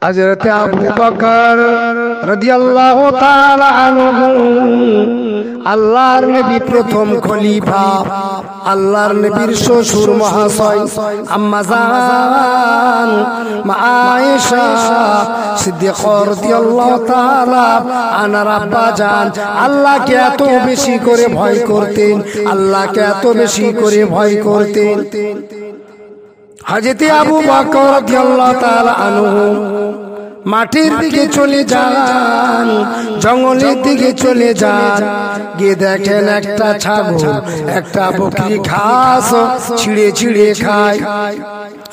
হযরত আবু বকর রাদিয়াল্লাহু তাআলা আনহু আল্লাহর নবী প্রথম খলিফা, আল্লাহর নবীর শ্বশুর মহাশয় আম্মা জান মা আয়েশা সিদ্দিকা রাদিয়াল্লাহু তাআলা আনার আব্বা জান আল্লাহকে এত বেশি করে ভয় করতেন, আল্লাহকে এত বেশি করে ভয় করতেন। হযরত আবু বকর রাদিয়াল্লাহু তাআলা আনহু মাটির দিকে চলে যান, জঙ্গলের দিকে চলে যান, গিয়ে দেখেন একটা ছাগল একটা বকরি ঘাস ছিঁড়ে ছিঁড়ে খায়।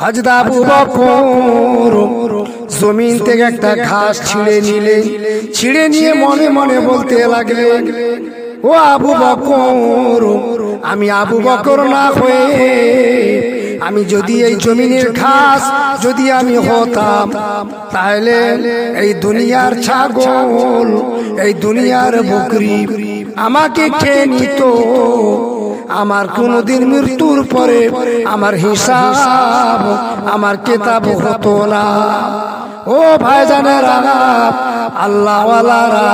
হযরত আবু বকর জমিন থেকে একটা ঘাস ছিঁড়ে নিলেন, ছিঁড়ে নিয়ে মনে মনে বলতে লাগলেন, ও আবু বকর, আমি আবু বকর না হয়ে আমি যদি এই জমিনের ঘাস যদি আমি হতাম, তাহলে এই দুনিয়ার ছাগল এই দুনিয়ার বকরি আমাকে খেয়ে নিত, আমার কোনদিন মৃত্যুর পরে আমার হিসাব আমার কিতাব হতো না। ও ভাইজানেরা, আল্লাহওয়ালারা,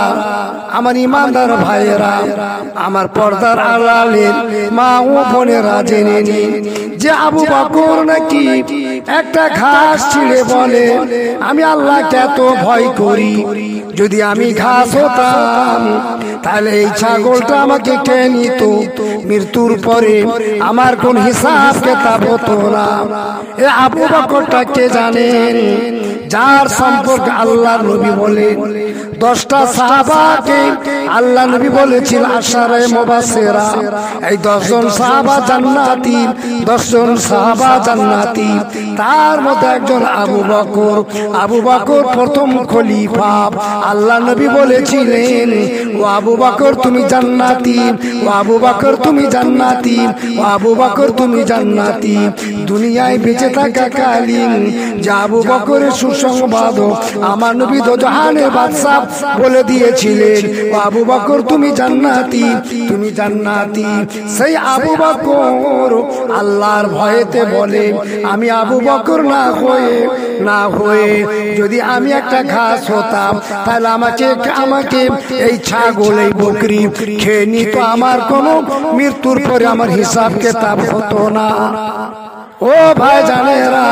আমার ইমানদার ভাইয়েরা, আমার পর্দার আড়ালের মা ও বোনেরা, জেনে নিন যে আবু বকর নাকি একটা ঘাস ছিঁড়ে বলে, আমি আল্লাহকে এত ভয় করি, যদি আমি ঘাস হতাম তাহলে এই ছাগলটা আমাকে খেয়ে নিত, মৃত্যুর পরে আমার কোন হিসাব কিতাব হতো না। এ আবু বকরটাকে জানেন, যার সম্পর্কে আল্লাহ নবী বলেন 10টা সাহাবাকে আল্লাহ নবী বলেছিল আশারে মুবাশশিরা, এই 10 জন সাহাবা জান্নাতি, 10 জন সাহাবা জান্নাতি, তার মধ্যে একজন আবু বকর। আবু বকর প্রথম খলিফা। আল্লাহ নবী বলেছিলেন, ও আবু বকর তুমি জান্নাতি, ও আবু বকর তুমি জান্নাতি, ও আবু বকর তুমি জান্নাতি। দুনিয়ায় বেঁচে থাকাকালীন যে আবু বকরের সুসংবাদ আমার নবী দোজাহানের বাদশা বলে দিয়েছিলেন, ও আবু বকর তুমি জান্নাতি, তুমি জান্নাতি। সেই আবু বকর আল্লাহর ভয়েতে বলে, আমি আবু বকর না হয়ে যদি আমি একটা ঘাস হতাম তাহলে আমাকে এই ছাগল এই বকরি খেয়ে নিত, আমার কোনো মৃত্যুর পরে আমার হিসাব কিতাব হতো না। ও ভাই জানেরা,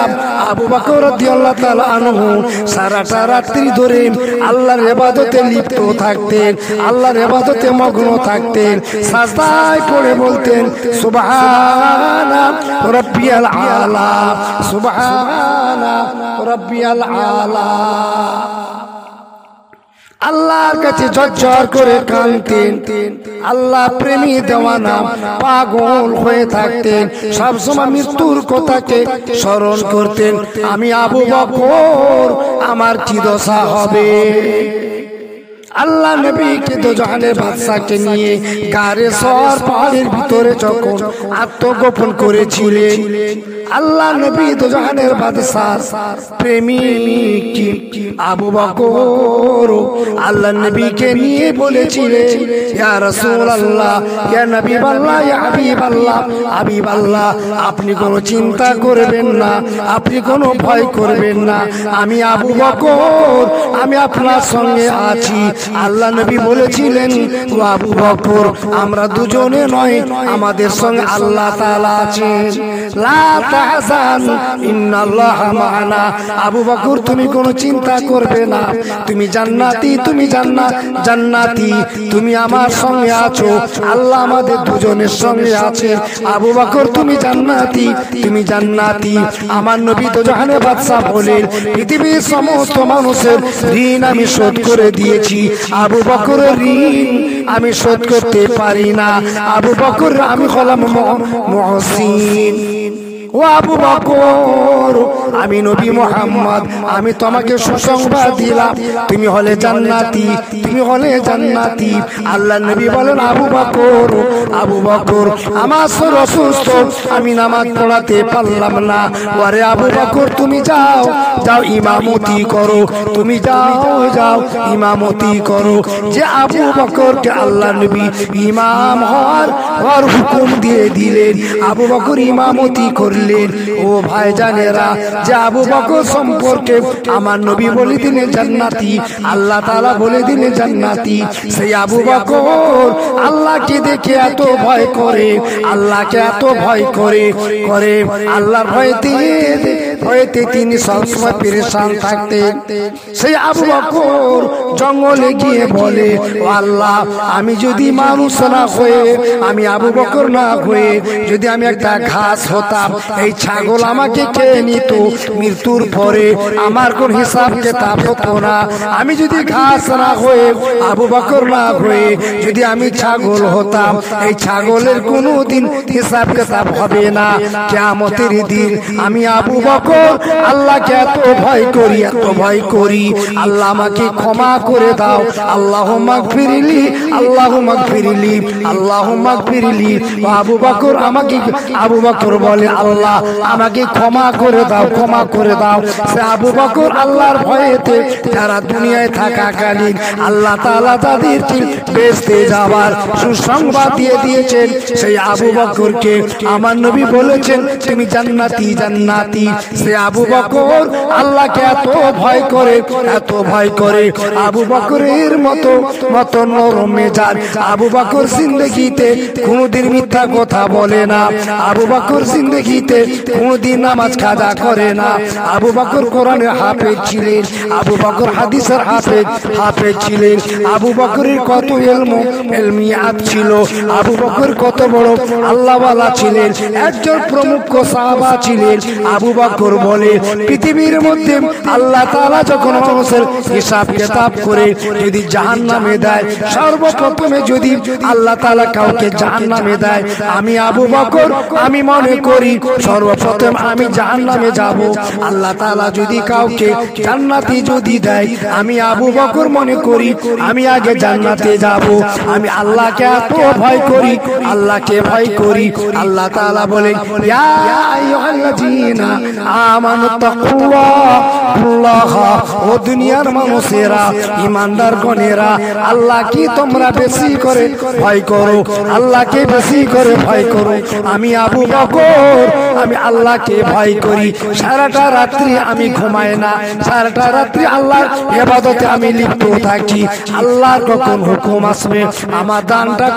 আবু বকর রাদিয়াল্লাহু তাআলা আনহু সারাটা রাত্রি ধরে আল্লাহর ইবাদতে লিপ্ত থাকতেন, আল্লাহর ইবাদতে মগ্ন থাকতেন, সাজদায় পড়ে বলতেন সুবহানা রাব্বিয়াল আলা, সুবহানা রাব্বিয়াল আলা। আল্লাহর কাছে ঝরঝর করে কাঁদতেন, আল্লাহ প্রেমী দেওয়ানা পাগল হয়ে থাকতেন, সবসময় মৃত্যুর কথাকে স্মরণ করতেন, আমি আবু বকর আমার কি দশা হবে। আল্লাহ নবীকে দোজাহানের বাদশাকে নিয়ে গারে সর পাহাড়ের ভিতরে যখন আত্মগোপন করেছিলেন, আল্লাহ নবী দোজাহানের বাদশার প্রেমিক আবু বকর আল্লাহ নবীকে নিয়ে বলেছিলেন, ইয়া রাসূলুল্লাহ, ইয়া নবীবাল্লাহ, ইয়া হাবিবাল্লাহ, হাবিবাল্লাহ, আপনি কোনো চিন্তা করবেন না, আপনি কোনো ভয় করবেন না, আমি আবু বকর আমি আপনার সঙ্গে আছি। আল্লাহ নবী বলেছিলেন, ও আবু বকর আমরা দুজনে নয়, আমাদের সঙ্গে আল্লাহ তাআলা আছেন, লা তাহজান ইন্নাল্লাহা মা'ানা। আবু বকর তুমি কোনো চিন্তা করবে না, তুমি জান্নাতি, তুমি জান্নাতি, তুমি আমার সঙ্গে আছো, আল্লাহ আমাদের দুজনের সঙ্গে আছে। আবু বকর তুমি জান্নাতি, তুমি জান্নাতি। আমার নবী দোজাহানের বাদশা বলেন, পৃথিবীর সমস্ত মানুষের ঋণ আমি শোধ করে দিয়েছি, আবু বকরের ঋণ আমি শোধ করতে পারি না। আবু বকর আমি হলাম মুহসিন। ও আবু বকর, আমি নবী মুহাম্মদ আমি তোমাকে সুসংবাদ দিলাম, তুমি হলে জান্নাতি, তুমি হলে জান্নাতি। আল্লাহ নবী বলেন, আবু বকর আমার শরীর অসুস্থ, আমি নামাজ পড়াতে পারলাম না, ওরে আবু বকর তুমি যাও ইমামতি করো, তুমি যাও ইমামতি করো। যে আবু বকরকে আল্লাহ নবী ইমাম হওয়ার হুকুম দিয়ে দিলেন, আবু বকর ইমামতি করলেন। করলেন। ও ভাইজানেরা, যে আবু বকর সম্পর্কে আমার নবী বলে দিলেন জান্নাতি, আল্লাহ তাআলা বলে দিলেন জান্নাতি, সেই আবু বকর আল্লাহকে দেখে এত ভয় করে, আল্লাহকে এত ভয় করে আল্লাহর ভয়েতে তিনি সবসময় পেরেশান থাকতেন। সেই আবু বকর জঙ্গলে গিয়ে বলে, ও আল্লাহ, আমি যদি মানুষ না হয়ে, আমি আবু বকর না হয়ে যদি আমি একটা ঘাস হতাম, এই ছাগল আমাকে খেয়ে নিত, মৃত্যুর পরে আমার কোন হিসাব কিতাব হতো না। আমি যদি ঘাস না হয়ে, আবু বকর না হয়ে যদি আমি ছাগল হতাম, এই ছাগলের কোনোদিন হিসাব কিতাব হবে না। কিয়ামতের দিন আমি আবু বকর আল্লাহকে এত ভয় করি, এত ভয় করি, আল্লাহ আমাকে ক্ষমা করে দাও, আল্লাহুম্মা গফিরলি, আল্লাহুম্মা গফিরলি, আল্লাহুম্মা গফিরলি। আবু বকর আবু বকর বলে, আল্লাহ আমাকে ক্ষমা করে দাও, ক্ষমা করে দাও। সে আবু বকর আল্লাহর ভয়েতে যারা দুনিয়ায় থাকাকালীন আল্লাহ তাআলা তাদেরকে বেহেশতে যাওয়ার সুসংবাদ দিয়ে দিয়েছেন, সেই আবু বকরকে আমার নবী বলেছেন তুমি জান্নাতি, জান্নাতি। সে আবু বকর আল্লাহকে এত ভয় করে, এত ভয় করে। আবু বকরের মতো নরম মেজাজ, আবু বকর জিন্দেগিতে কোনদিন মিথ্যা কথা বলে না, আবু বকর জিন্দেগিতে কোনদিন নামাজ কাজা করে না। আবু বকর কোরআনের হাফেজ ছিলেন, আবু বকর হাদিসের হাফেজ ছিলেন। আবু বকরের কত ইলমিয়াত ছিল, আবু বকর কত বড় আল্লাহওয়ালা ছিলেন, একজন প্রমুখ সাহাবা ছিলেন। আবু বকর বলে, পৃথিবীর মধ্যে আল্লাহ তাআলা যখন মানুষের হিসাব কিতাব করে যদি জাহান্নামে দেয়, সর্বপ্রথমে যদি আল্লাহ তাআলা কাউকে জাহান্নামে দেয়, আমি আবু বকর আমি মনে করি সর্বপ্রথম আমি জাহান্নামে যাব। আল্লাহ তাআলা যদি কাউকে জান্নাতে যদি দেয়, আমি আবু বকর মনে করি আমি আগে জান্নাতে যাব। আমি আল্লাহকে এত ভয় করি, আল্লাহকে ভয় করি। আল্লাহ তাআলা বলেন, ইয়া আইয়ুহাল্লাযীনা আমানু তাকুল্লাহ, ও দুনিয়ার মানুষেরা, ইমানদার গণেরা, আল্লাহকে তোমরা বেশি করে ভয় করো, আল্লাহকে বেশি করে ভয় করো। আমি আবু বকর আমি আল্লাহকে ভয় করি, সারাটা রাত্রি আমি ঘুমাই না, সারাটা রাত্রি আল্লাহর ইবাদতে আমি লিপ্ত থাকি। আল্লাহর কখন হুকুম আসবে, আমার দানটা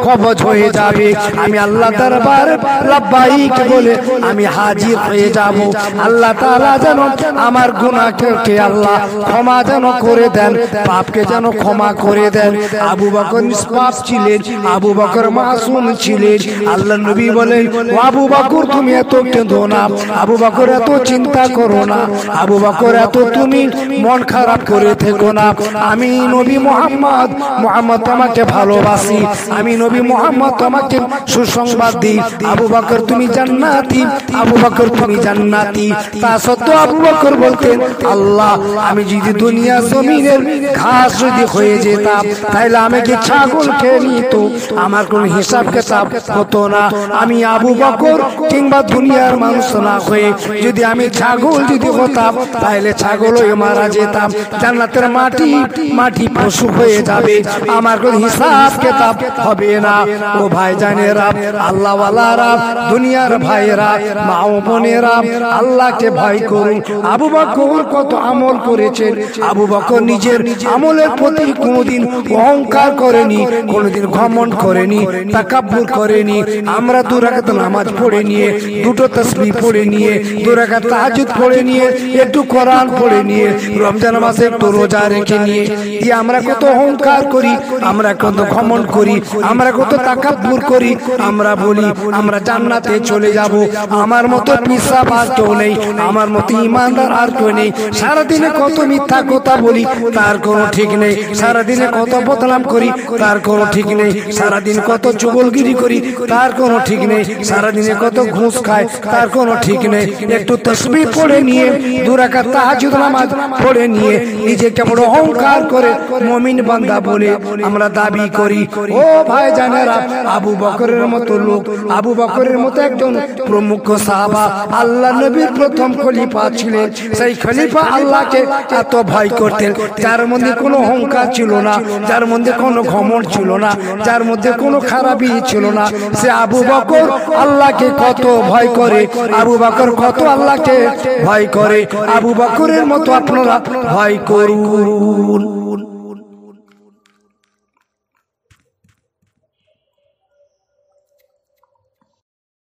কবজ হয়ে যাবে, আমি আল্লাহ দরবারে লাব্বাইক বলে আমি হাজির হয়ে যাব। আল্লাহ তাআলা যেন আমার গুনাহকে আল্লাহ ক্ষমা যেন করে দেন, পাপকে যেন ক্ষমা করে দেন। আবু বকর নিষ্পাপ ছিলেন, আবু বকর মাসুম ছিলেন। আল্লাহর নবী বলেন, আবু বকর তুমি এত কেঁদো না, আবু বকর এত চিন্তা করো না, আবু বকর এত তুমি মন খারাপ করে থেকো না। আমি নবী মুহাম্মদ তোমাকে ভালোবাসি, আমি নবী মুহাম্মদ তোমাকে সুসংবাদ দিই, আবু বকর তুমি জান্নাতি, আবু বকর তুমি জান্নাতি। তা সত্ত্বেও আবু বকর বলতেন, আল্লাহ আমি যদি দুনিয়া জমিনের ঘাস যদি হয়ে যেতাম, তাহলে আমাকে ছাগল খেয়ে নিত, আমার কোন হিসাব কিতাব হতো না। আমি আবু বকর কিংবা দুনিয়ার মানুষ না হয়ে যদি আমি ছাগল যদি হতাম, তাহলে ছাগল হয়ে মারা যেতাম, জান্নাতের মাটি পশু হয়ে যাবে, আমার কোন হিসাব কিতাব হবে না। ও ভাইজানেরা, আল্লাহওয়ালারা, দুনিয়ার ভাইরা, মা ও বোনেরা, আল্লাহকে ভয় করুন। আবু বকর কত আমল করেছেন, আবু বকর নিজের আমলের প্রতি কোনোদিন অহংকার করেনি, কোনোদিন ঘমন্ড করেনি, তাকাব্বুর করেনি। আমরা 2 রাকাত নামাজ পড়ে নিয়ে, 2টো তাসবিহ পড়ে নিয়ে, 2 রাকাত তাহাজ্জুদ পড়ে নিয়ে, একটু কোরআন পড়ে নিয়ে, রমজান মাসে একটু রোজা রেখে নিয়ে আমরা কত অহংকার করি, আমরা কত ঘমন্ড করি, আমরা কত তাকাব্বুর করি। আমরা বলি আমরা জান্নাতে চলে যাব, আমার মতো পিসাব আর কেউ নেই, আমার মতো ইমানদার আর কেউ নেই। সারাদিনে কত মিথ্যা কথা বলি, তার কোনো ঠিক নেই। সারাদিনে কত বদনাম করি, তার কোনো ঠিক নেই। সারাদিন কত চুগলগিরি করি, তার কোনো ঠিক নেই। সারাদিনে কত ঘুষ খায়, তার কোনো ঠিক নেই। একটু তাসবিহ পড়ে নিয়ে, 2 রাকাত তাহাজ্জুদ নামাজ পড়ে নিয়ে নিজেকে বড় অহংকার করে মুমিন বান্দা বলে আমরা দাবি করি। ও ভাই জানেরা, আবু বকরের মতো লোক, আবু বকরের মতো একজন প্রমুখ সাহাবা, আল্লাহ নবীর প্রথম খলিফা ছিলেন। সেই খলিফা আল্লাহকে এত ভয় করতেন, যার মধ্যে কোনো অহংকার ছিল না, যার মধ্যে কোনো ঘমন্ড ছিল না, যার মধ্যে কোনো খারাপই ছিল না। সে আবু বকর আল্লাহকে কত ভয় করে, আবু বকর কত আল্লাহকে ভয় করে, আবু বকরের মতো আপনারা ভয় করুন।